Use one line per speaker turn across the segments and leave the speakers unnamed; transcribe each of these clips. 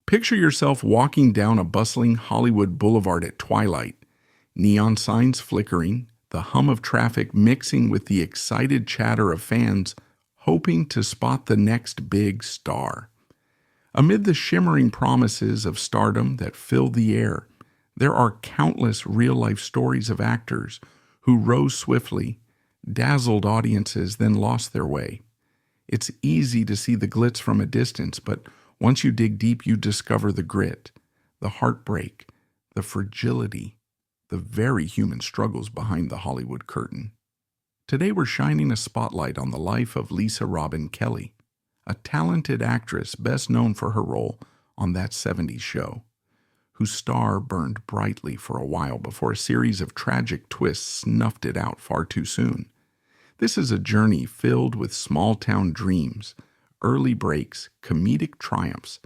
Picture yourself walking down a bustling Hollywood boulevard at twilight, neon signs flickering, the hum of traffic mixing with the excited chatter of fans hoping to spot the next big star. Amid the shimmering promises of stardom that fill the air, there are countless real-life stories of actors who rose swiftly, dazzled audiences, then lost their way. It's easy to see the glitz from a distance, but once you dig deep, you discover the grit, the heartbreak, the fragility, the very human struggles behind the Hollywood curtain. Today we're shining a spotlight on the life of Lisa Robin Kelly, a talented actress best known for her role on That 70s Show, whose star burned brightly for a while before a series of tragic twists snuffed it out far too soon. This is a journey filled with small-town dreams, early breaks, comedic triumphs,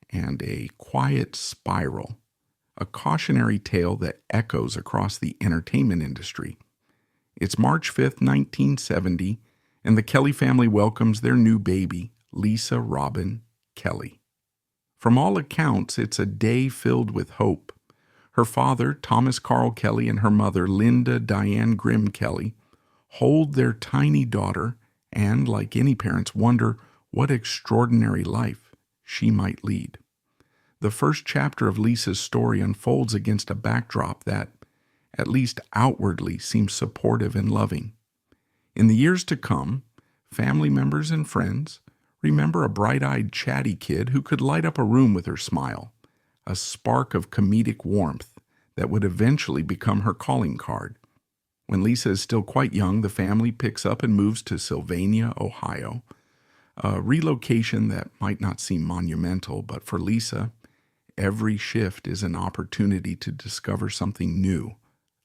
and a quiet spiral, a cautionary tale that echoes across the entertainment industry. It's March 5th, 1970, and the Kelly family welcomes their new baby, Lisa Robin Kelly. From all accounts, it's a day filled with hope. Her father, Thomas Carl Kelly, and her mother, Linda Diane Grimm Kelly, hold their tiny daughter and, like any parents, wonder what extraordinary life she might lead. The first chapter of Lisa's story unfolds against a backdrop that, at least outwardly, seems supportive and loving. In the years to come, family members and friends remember a bright-eyed, chatty kid who could light up a room with her smile, a spark of comedic warmth that would eventually become her calling card. When Lisa is still quite young, the family picks up and moves to Sylvania, Ohio, a relocation that might not seem monumental, but for Lisa, every shift is an opportunity to discover something new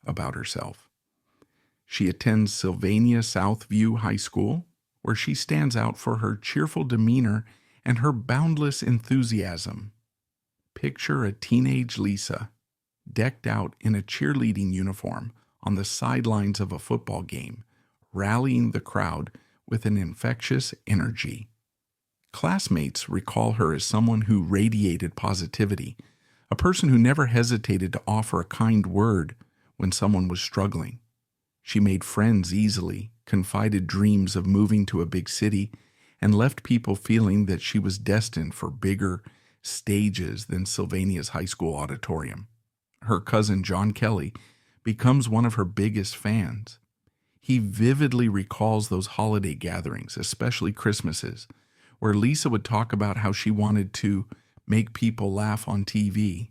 about herself. She attends Sylvania Southview High School, where she stands out for her cheerful demeanor and her boundless enthusiasm. Picture a teenage Lisa, decked out in a cheerleading uniform, on the sidelines of a football game, rallying the crowd with an infectious energy. Classmates recall her as someone who radiated positivity, a person who never hesitated to offer a kind word when someone was struggling. She made friends easily, confided dreams of moving to a big city, and left people feeling that she was destined for bigger stages than Sylvania's high school auditorium. Her cousin John Kelly becomes one of her biggest fans. He vividly recalls those holiday gatherings, especially Christmases, where Lisa would talk about how she wanted to make people laugh on TV.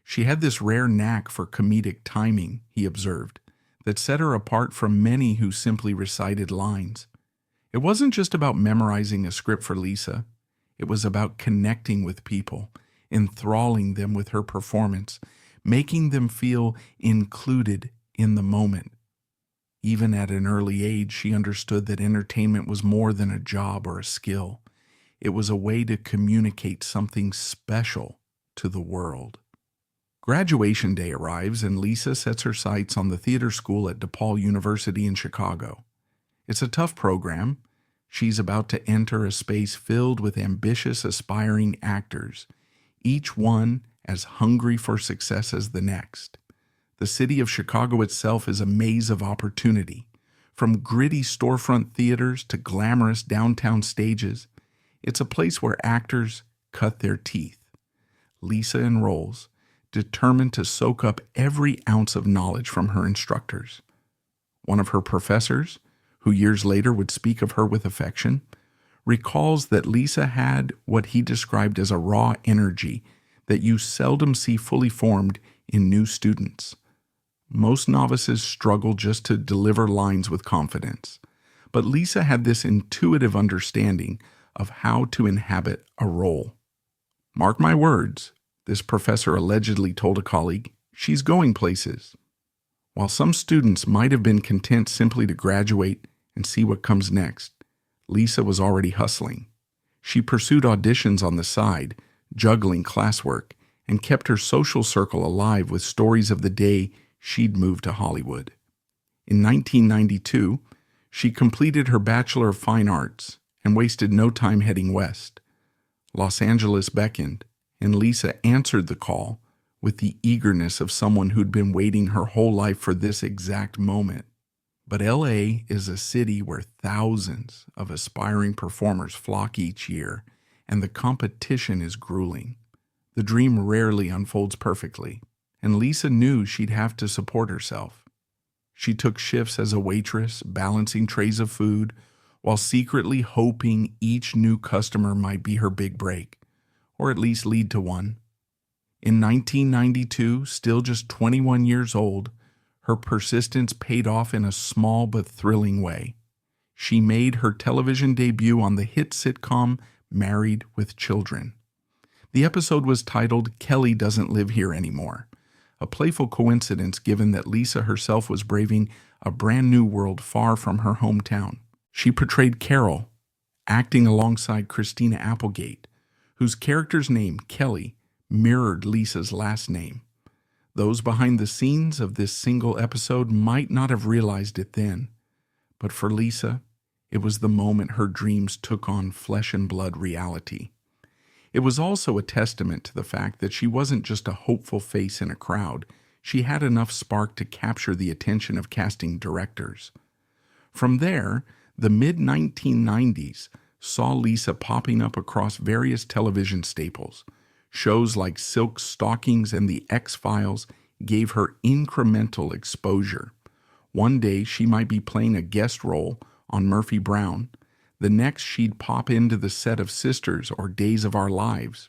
She had this rare knack for comedic timing, he observed, that set her apart from many who simply recited lines. It wasn't just about memorizing a script for Lisa. It was about connecting with people, enthralling them with her performance, making them feel included in the moment. Even at an early age, she understood that entertainment was more than a job or a skill. It was a way to communicate something special to the world. Graduation day arrives, and Lisa sets her sights on the theater school at DePaul University in Chicago. It's a tough program. She's about to enter a space filled with ambitious, aspiring actors, each one as hungry for success as the next. The city of Chicago itself is a maze of opportunity. From gritty storefront theaters to glamorous downtown stages, it's a place where actors cut their teeth. Lisa enrolls, determined to soak up every ounce of knowledge from her instructors. One of her professors, who years later would speak of her with affection, recalls that Lisa had what he described as a raw energy that you seldom see fully formed in new students. Most novices struggle just to deliver lines with confidence, but Lisa had this intuitive understanding of how to inhabit a role. Mark my words, this professor allegedly told a colleague, she's going places. While some students might have been content simply to graduate and see what comes next, Lisa was already hustling. She pursued auditions on the side, juggling classwork, and kept her social circle alive with stories of the day she'd moved to Hollywood. In 1992, she completed her Bachelor of Fine Arts and wasted no time heading west. Los Angeles beckoned, and Lisa answered the call with the eagerness of someone who'd been waiting her whole life for this exact moment. But LA is a city where thousands of aspiring performers flock each year, and the competition is grueling. The dream rarely unfolds perfectly, and Lisa knew she'd have to support herself. She took shifts as a waitress, balancing trays of food, while secretly hoping each new customer might be her big break, or at least lead to one. In 1992, still just 21 years old, her persistence paid off in a small but thrilling way. She made her television debut on the hit sitcom Married with Children. The episode was titled Kelly Doesn't Live Here Anymore, a playful coincidence given that Lisa herself was braving a brand new world far from her hometown. She portrayed Carol, acting alongside Christina Applegate, whose character's name, Kelly, mirrored Lisa's last name. Those behind the scenes of this single episode might not have realized it then, but for Lisa, it was the moment her dreams took on flesh and blood reality. It was also a testament to the fact that she wasn't just a hopeful face in a crowd. She had enough spark to capture the attention of casting directors. From there, the mid-1990s saw Lisa popping up across various television staples. Shows like Silk Stockings and The X-Files gave her incremental exposure. One day she might be playing a guest role on Murphy Brown. The next she'd pop into the set of Sisters or Days of Our Lives.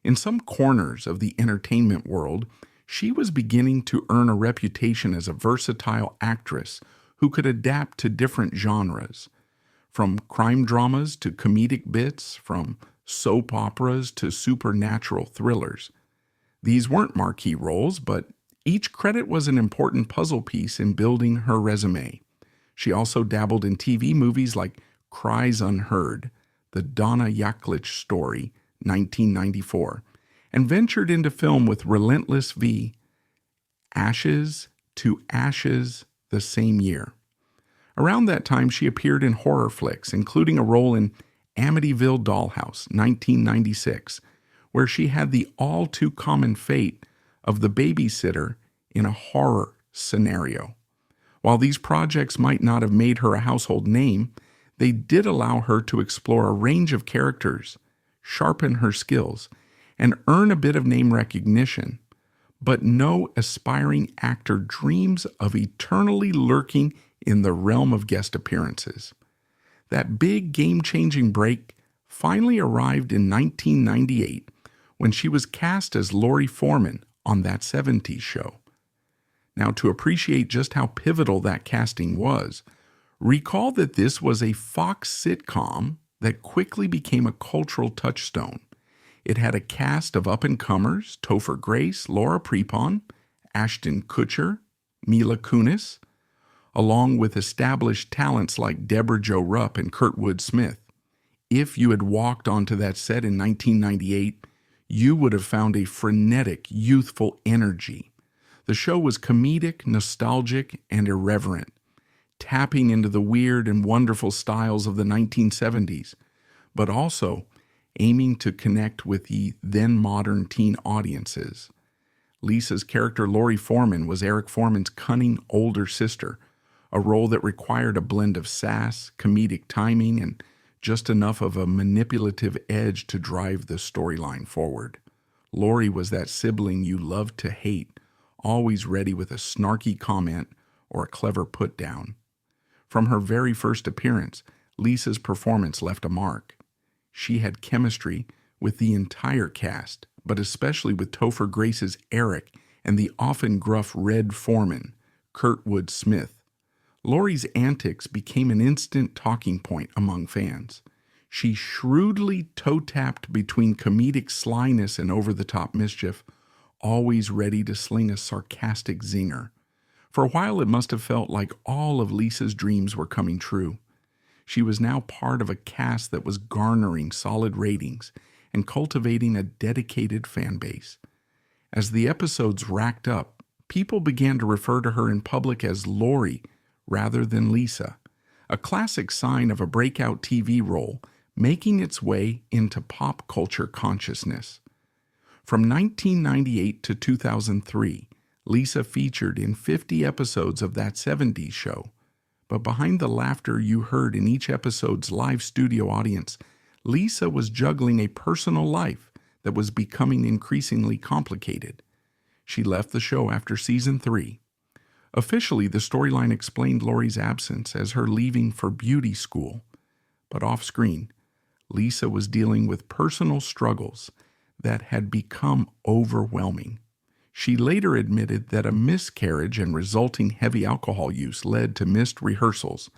In some corners of the entertainment world, she was beginning to earn a reputation as a versatile actress who could adapt to different genres. From crime dramas to comedic bits, from soap operas to supernatural thrillers. These weren't marquee roles, but each credit was an important puzzle piece in building her resume. She also dabbled in TV movies like Cries Unheard, The Donna Yaklich Story, 1994, and ventured into film with Relentless V, Ashes to Ashes the same year. Around that time, she appeared in horror flicks, including a role in Amityville Dollhouse, 1996, where she had the all-too-common fate of the babysitter in a horror scenario. While these projects might not have made her a household name, they did allow her to explore a range of characters, sharpen her skills, and earn a bit of name recognition. But no aspiring actor dreams of eternally lurking in the realm of guest appearances. That big game-changing break finally arrived in 1998 when she was cast as Lori Foreman on That 70s Show. Now, to appreciate just how pivotal that casting was, recall that this was a Fox sitcom that quickly became a cultural touchstone. It had a cast of up-and-comers, Topher Grace, Laura Prepon, Ashton Kutcher, Mila Kunis, along with established talents like Deborah Jo Rupp and Kurtwood Smith. If you had walked onto that set in 1998, you would have found a frenetic, youthful energy. The show was comedic, nostalgic, and irreverent, tapping into the weird and wonderful styles of the 1970s, but also aiming to connect with the then-modern teen audiences. Lisa's character Lori Foreman was Eric Foreman's cunning older sister, a role that required a blend of sass, comedic timing, and just enough of a manipulative edge to drive the storyline forward. Lori was that sibling you loved to hate, always ready with a snarky comment or a clever put-down. From her very first appearance, Lisa's performance left a mark. She had chemistry with the entire cast, but especially with Topher Grace's Eric and the often gruff Red Foreman, Kurtwood Smith. Lori's antics became an instant talking point among fans. She shrewdly toe-tapped between comedic slyness and over-the-top mischief, always ready to sling a sarcastic zinger. For a while, it must have felt like all of Lisa's dreams were coming true. She was now part of a cast that was garnering solid ratings and cultivating a dedicated fan base. As the episodes racked up, people began to refer to her in public as Lori rather than Lisa, a classic sign of a breakout TV role making its way into pop culture consciousness. From 1998 to 2003, Lisa featured in 50 episodes of That 70s Show. But behind the laughter you heard in each episode's live studio audience, Lisa was juggling a personal life that was becoming increasingly complicated. She left the show after season 3. Officially, the storyline explained Lori's absence as her leaving for beauty school. But off-screen, Lisa was dealing with personal struggles that had become overwhelming. She later admitted that a miscarriage and resulting heavy alcohol use led to missed rehearsals,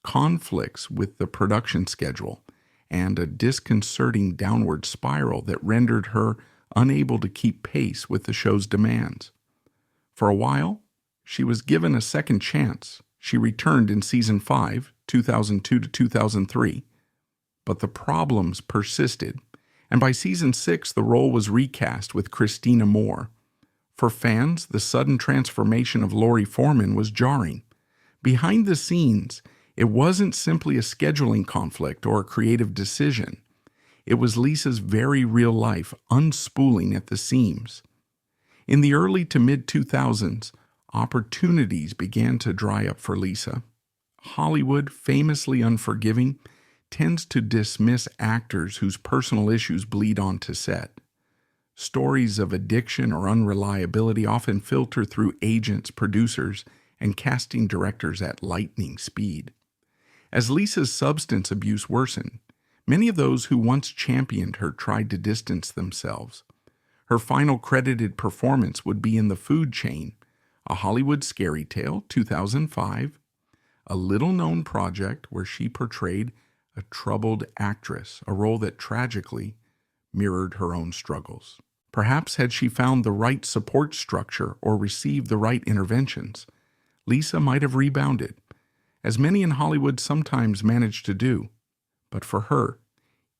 conflicts with the production schedule, and a disconcerting downward spiral that rendered her unable to keep pace with the show's demands. For a while, she was given a second chance. She returned in season 5, 2002 to 2003, but the problems persisted, and by season 6 the role was recast with Christina Moore. For fans, the sudden transformation of Lori Foreman was jarring. Behind the scenes, it wasn't simply a scheduling conflict or a creative decision. It was Lisa's very real life unspooling at the seams. In the early to mid-2000s, opportunities began to dry up for Lisa. Hollywood, famously unforgiving, tends to dismiss actors whose personal issues bleed onto set. Stories of addiction or unreliability often filter through agents, producers, and casting directors at lightning speed. As Lisa's substance abuse worsened, many of those who once championed her tried to distance themselves. Her final credited performance would be in The Food Chain, A Hollywood Scary Tale, 2005, a little-known project where she portrayed a troubled actress, a role that tragically mirrored her own struggles. Perhaps had she found the right support structure or received the right interventions, Lisa might have rebounded, as many in Hollywood sometimes manage to do. But for her,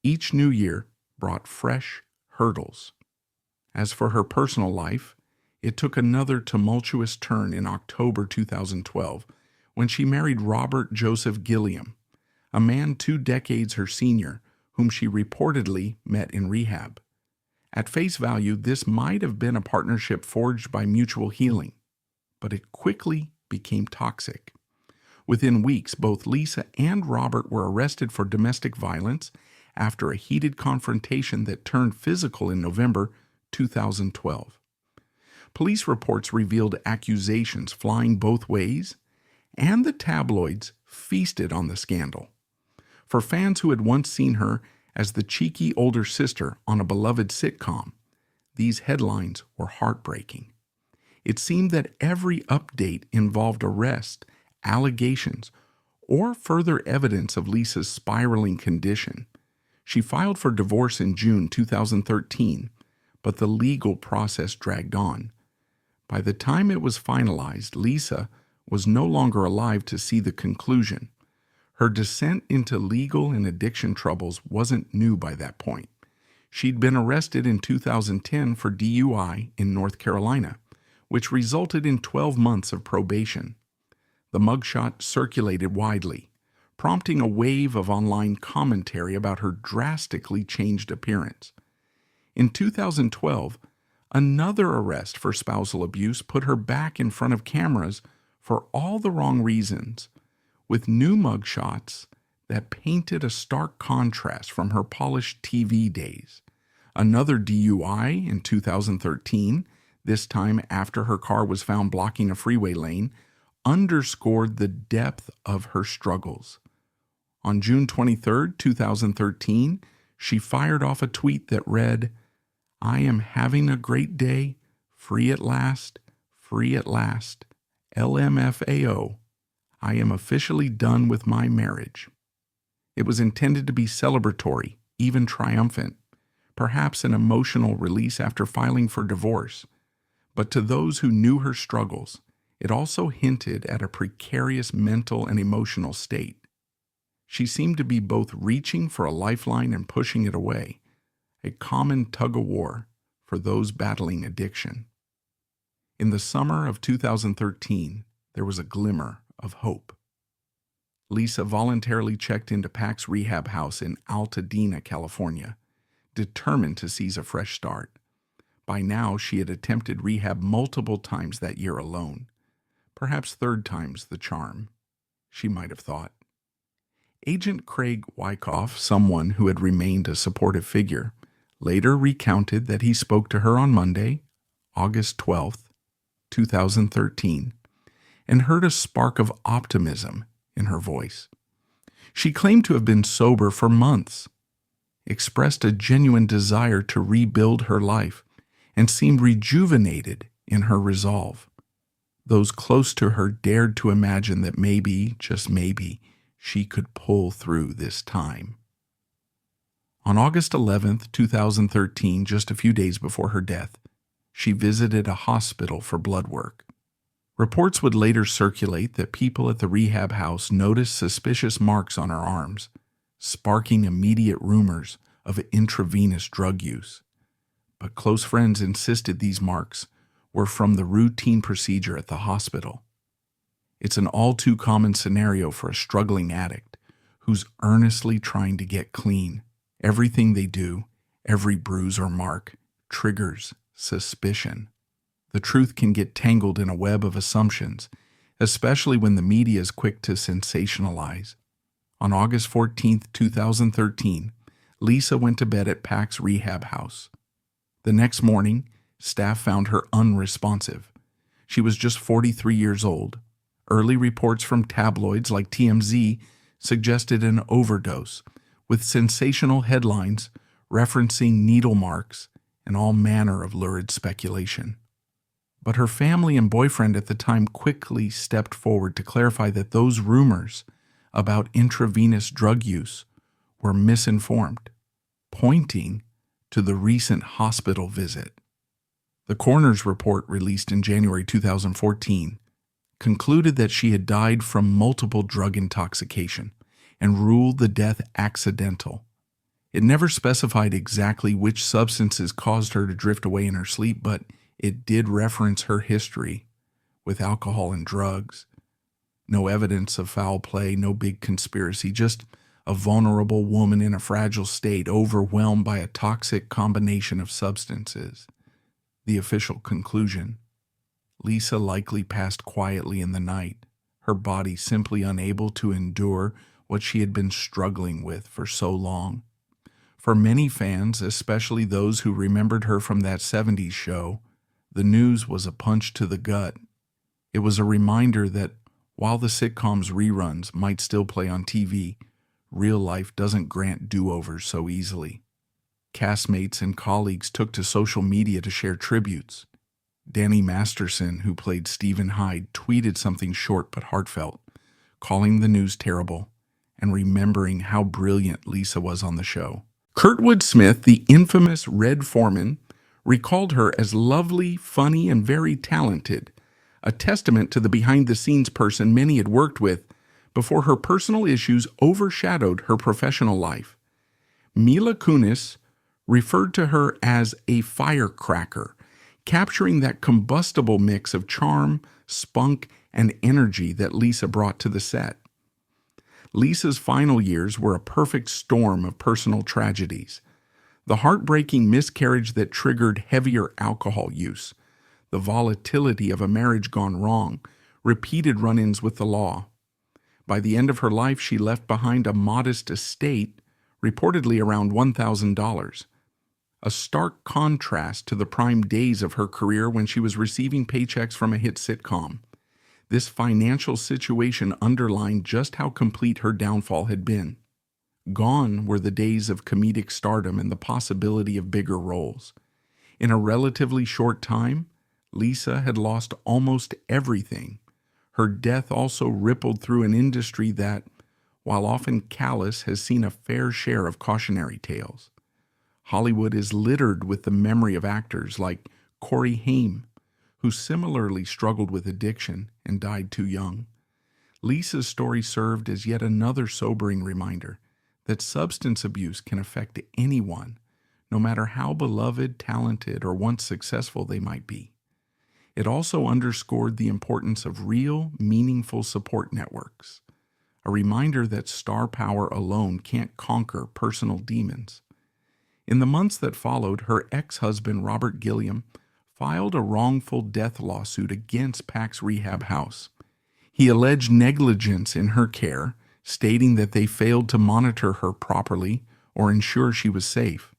each new year brought fresh hurdles. As for her personal life, it took another tumultuous turn in October 2012 when she married Robert Joseph Gilliam, a man 2 decades her senior, whom she reportedly met in rehab. At face value, this might have been a partnership forged by mutual healing, but it quickly became toxic. Within weeks, both Lisa and Robert were arrested for domestic violence after a heated confrontation that turned physical in November 2012. Police reports revealed accusations flying both ways, and the tabloids feasted on the scandal. For fans who had once seen her as the cheeky older sister on a beloved sitcom, these headlines were heartbreaking. It seemed that every update involved arrest, allegations, or further evidence of Lisa's spiraling condition. She filed for divorce in June 2013, but the legal process dragged on. By the time it was finalized, Lisa was no longer alive to see the conclusion. Her descent into legal and addiction troubles wasn't new by that point. She'd been arrested in 2010 for DUI in North Carolina, which resulted in 12 months of probation. The mugshot circulated widely, prompting a wave of online commentary about her drastically changed appearance. In 2012, another arrest for spousal abuse put her back in front of cameras for all the wrong reasons, with new mugshots that painted a stark contrast from her polished TV days. Another DUI in 2013, this time after her car was found blocking a freeway lane, underscored the depth of her struggles. On June 23, 2013, she fired off a tweet that read, "I am having a great day, free at last, LMFAO. I am officially done with my marriage." It was intended to be celebratory, even triumphant, perhaps an emotional release after filing for divorce. But to those who knew her struggles, it also hinted at a precarious mental and emotional state. She seemed to be both reaching for a lifeline and pushing it away, a common tug-of-war for those battling addiction. In the summer of 2013, there was a glimmer of hope. Lisa voluntarily checked into Pax Rehab House in Altadena, California, determined to seize a fresh start. By now, she had attempted rehab multiple times that year alone. Perhaps third time's the charm, she might have thought. Agent Craig Wyckoff, someone who had remained a supportive figure, later recounted that he spoke to her on Monday, August 12th, 2013, and heard a spark of optimism in her voice. She claimed to have been sober for months, expressed a genuine desire to rebuild her life, and seemed rejuvenated in her resolve. Those close to her dared to imagine that maybe, just maybe, she could pull through this time. On August 11th, 2013, just a few days before her death, she visited a hospital for blood work. Reports would later circulate that people at the rehab house noticed suspicious marks on her arms, sparking immediate rumors of intravenous drug use. But close friends insisted these marks were from the routine procedure at the hospital. It's an all too common scenario for a struggling addict who's earnestly trying to get clean. Everything they do, every bruise or mark, triggers suspicion. The truth can get tangled in a web of assumptions, especially when the media is quick to sensationalize. On August 14, 2013, Lisa went to bed at Pax Rehab House. The next morning, staff found her unresponsive. She was just 43 years old. Early reports from tabloids like TMZ suggested an overdose, with sensational headlines referencing needle marks and all manner of lurid speculation. But her family and boyfriend at the time quickly stepped forward to clarify that those rumors about intravenous drug use were misinformed, pointing to the recent hospital visit. The coroner's report, released in January 2014, concluded that she had died from multiple drug intoxication and ruled the death accidental. It never specified exactly which substances caused her to drift away in her sleep, but it did reference her history with alcohol and drugs. No evidence of foul play, no big conspiracy, just a vulnerable woman in a fragile state, overwhelmed by a toxic combination of substances. The official conclusion: Lisa likely passed quietly in the night, her body simply unable to endure what she had been struggling with for so long. For many fans, especially those who remembered her from that 70s show, the news was a punch to the gut. It was a reminder that while the sitcom's reruns might still play on TV, real life doesn't grant do-overs so easily. Castmates and colleagues took to social media to share tributes. Danny Masterson, who played Stephen Hyde, tweeted something short but heartfelt, calling the news terrible and remembering how brilliant Lisa was on the show. Kurtwood Smith, the infamous Red Foreman, recalled her as lovely, funny, and very talented, a testament to the behind-the-scenes person many had worked with before her personal issues overshadowed her professional life. Mila Kunis referred to her as a firecracker, capturing that combustible mix of charm, spunk, and energy that Lisa brought to the set. Lisa's final years were a perfect storm of personal tragedies. The heartbreaking miscarriage that triggered heavier alcohol use, the volatility of a marriage gone wrong, repeated run-ins with the law. By the end of her life, she left behind a modest estate, reportedly around $1,000. A stark contrast to the prime days of her career when she was receiving paychecks from a hit sitcom. This financial situation underlined just how complete her downfall had been. Gone were the days of comedic stardom and the possibility of bigger roles. In a relatively short time, Lisa had lost almost everything. Her death also rippled through an industry that, while often callous, has seen a fair share of cautionary tales. Hollywood is littered with the memory of actors like Corey Haim, who similarly struggled with addiction and died too young. Lisa's story served as yet another sobering reminder that substance abuse can affect anyone, no matter how beloved, talented, or once successful they might be. It also underscored the importance of real, meaningful support networks, a reminder that star power alone can't conquer personal demons. In the months that followed, her ex-husband Robert Gilliam filed a wrongful death lawsuit against Pax Rehab House. He alleged negligence in her care, stating that they failed to monitor her properly or ensure she was safe.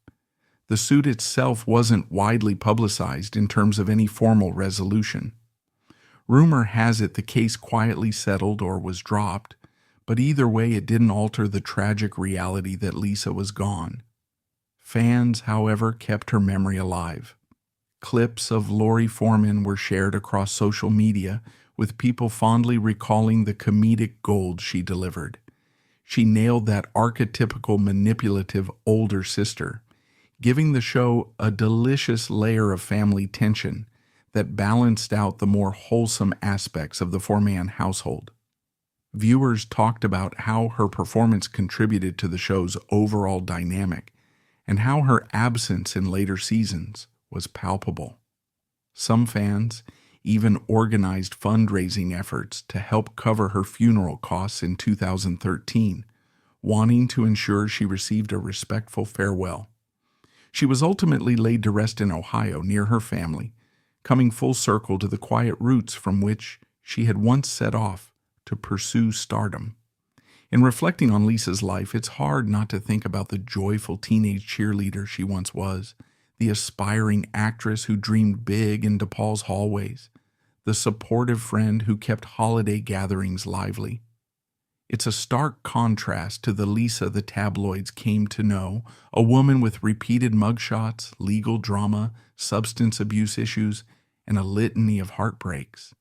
The suit itself wasn't widely publicized in terms of any formal resolution. Rumor has it the case quietly settled or was dropped, but either way it didn't alter the tragic reality that Lisa was gone. Fans, however, kept her memory alive. Clips of Lori Foreman were shared across social media, with people fondly recalling the comedic gold she delivered. She nailed that archetypical manipulative older sister, giving the show a delicious layer of family tension that balanced out the more wholesome aspects of the four-man household. Viewers talked about how her performance contributed to the show's overall dynamic and how her absence in later seasons was palpable. Some fans even organized fundraising efforts to help cover her funeral costs in 2013, wanting to ensure she received a respectful farewell. She was ultimately laid to rest in Ohio near her family, coming full circle to the quiet roots from which she had once set off to pursue stardom. In reflecting on Lisa's life, it's hard not to think about the joyful teenage cheerleader she once was, the aspiring actress who dreamed big in DePaul's hallways, the supportive friend who kept holiday gatherings lively. It's a stark contrast to the Lisa the tabloids came to know, a woman with repeated mugshots, legal drama, substance abuse issues, and a litany of heartbreaks.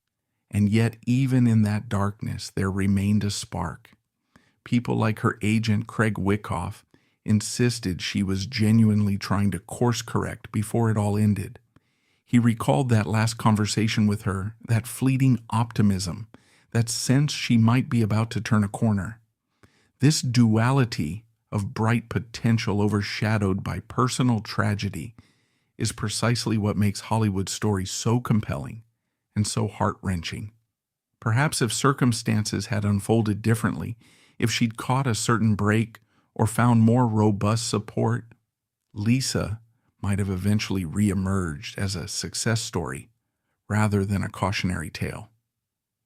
And yet, even in that darkness, there remained a spark. People like her agent, Craig Wickoff, insisted she was genuinely trying to course correct before it all ended. He recalled that last conversation with her, that fleeting optimism, that sense she might be about to turn a corner. This duality of bright potential overshadowed by personal tragedy is precisely what makes Hollywood stories so compelling and so heart-wrenching. Perhaps if circumstances had unfolded differently, if she'd caught a certain break or found more robust support, Lisa might have eventually re-emerged as a success story rather than a cautionary tale.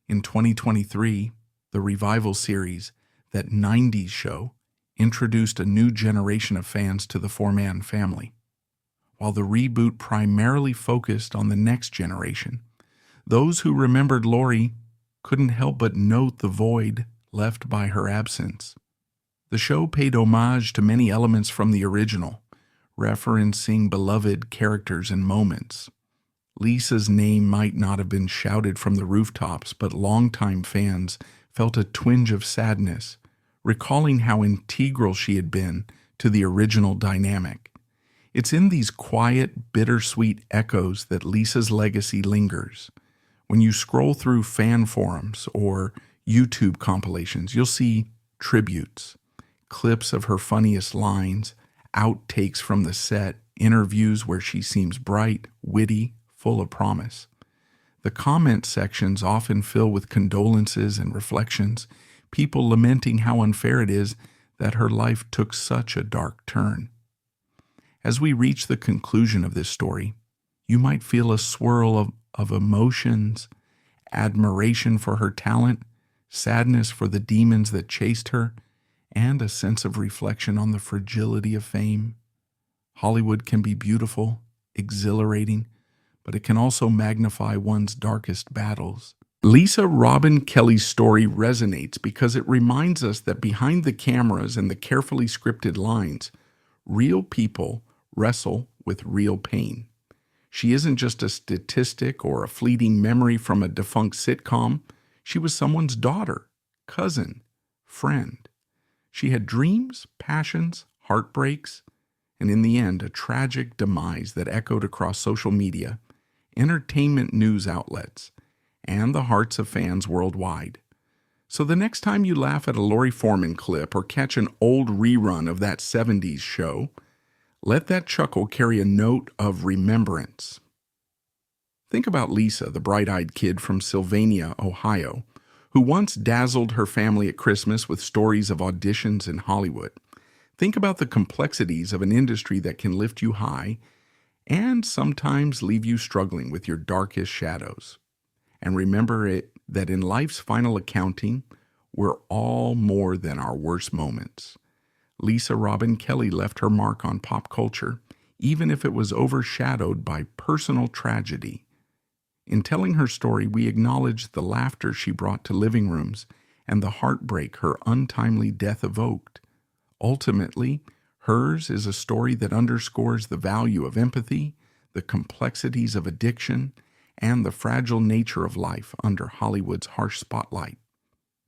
In 2023, the revival series, That 90s Show, introduced a new generation of fans to the four-man family. While the reboot primarily focused on the next generation, those who remembered Lori couldn't help but note the void left by her absence. The show paid homage to many elements from the original, referencing beloved characters and moments. Lisa's name might not have been shouted from the rooftops, but longtime fans felt a twinge of sadness, recalling how integral she had been to the original dynamic. It's in these quiet, bittersweet echoes that Lisa's legacy lingers. When you scroll through fan forums or YouTube compilations, you'll see tributes, clips of her funniest lines, outtakes from the set, interviews where she seems bright, witty, full of promise. The comment sections often fill with condolences and reflections, people lamenting how unfair it is that her life took such a dark turn. As we reach the conclusion of this story, you might feel a swirl of emotions, admiration for her talent, sadness for the demons that chased her, and a sense of reflection on the fragility of fame. Hollywood can be beautiful, exhilarating, but it can also magnify one's darkest battles. Lisa Robin Kelly's story resonates because it reminds us that behind the cameras and the carefully scripted lines, real people wrestle with real pain. She isn't just a statistic or a fleeting memory from a defunct sitcom. She was someone's daughter, cousin, friend. She had dreams, passions, heartbreaks, and in the end, a tragic demise that echoed across social media, entertainment news outlets, and the hearts of fans worldwide. So the next time you laugh at a Lori Foreman clip or catch an old rerun of that 70s show, let that chuckle carry a note of remembrance. Think about Lisa, the bright-eyed kid from Sylvania, Ohio, who once dazzled her family at Christmas with stories of auditions in Hollywood. Think about the complexities of an industry that can lift you high and sometimes leave you struggling with your darkest shadows. And remember that in life's final accounting, we're all more than our worst moments. Lisa Robin Kelly left her mark on pop culture, even if it was overshadowed by personal tragedy. In telling her story, we acknowledge the laughter she brought to living rooms and the heartbreak her untimely death evoked. Ultimately, hers is a story that underscores the value of empathy, the complexities of addiction, and the fragile nature of life under Hollywood's harsh spotlight.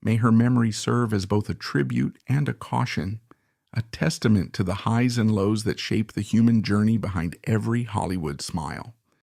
May her memory serve as both a tribute and a caution, a testament to the highs and lows that shape the human journey behind every Hollywood smile.